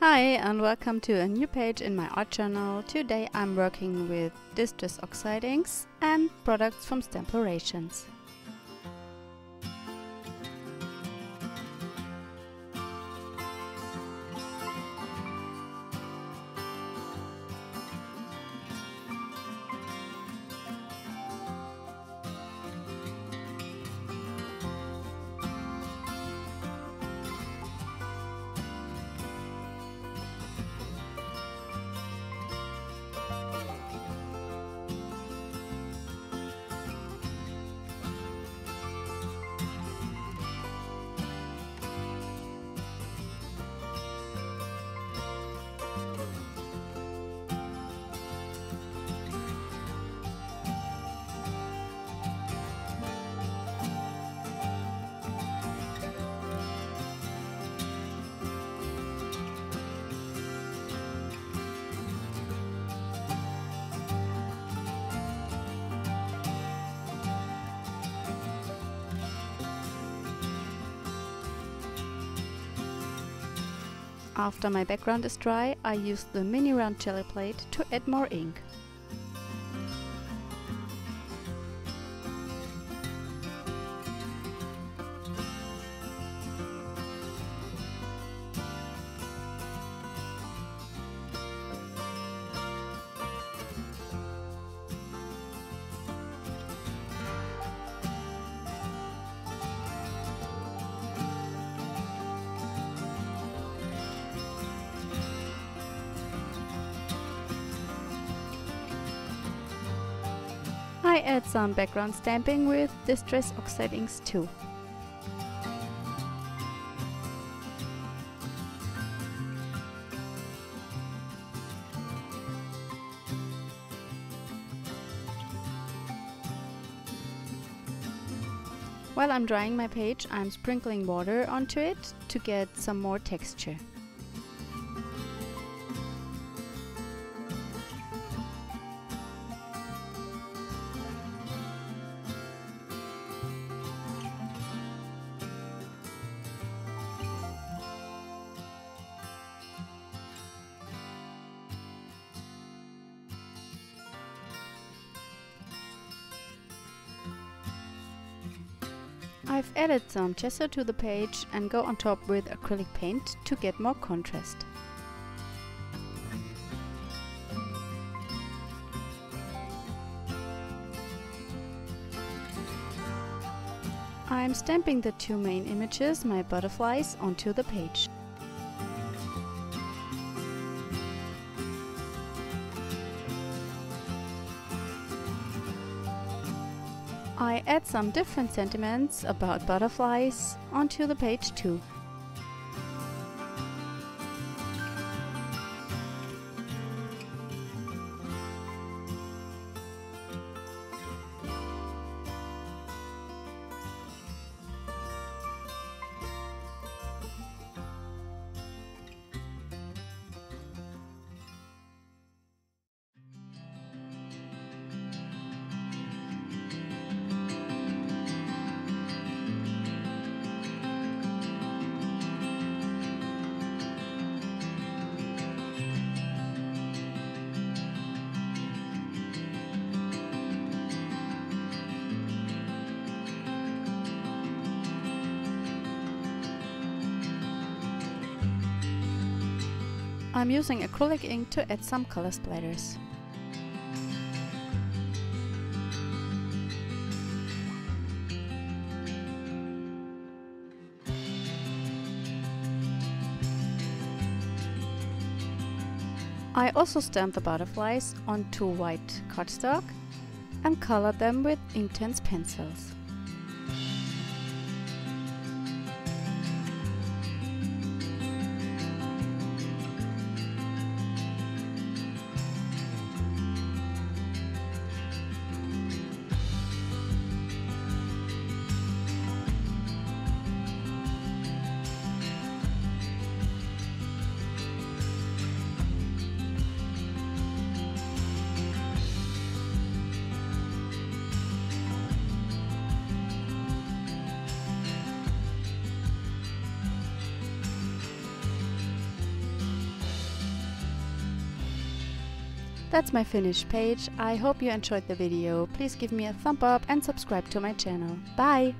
Hi and welcome to a new page in my art journal. Today I'm working with Distress Oxide Inks and products from STAMPlorations. After my background is dry, I use the mini round jelly plate to add more ink. I add some background stamping with Distress Oxide Inks too. While I'm drying my page, I'm sprinkling water onto it to get some more texture. I've added some gesso to the page and go on top with acrylic paint to get more contrast. I'm stamping the two main images, my butterflies, onto the page. I add some different sentiments about butterflies onto the page too. I'm using acrylic ink to add some color splatters. I also stamped the butterflies onto white cardstock and colored them with intense pencils. That's my finished page. I hope you enjoyed the video. Please give me a thumb up and subscribe to my channel. Bye!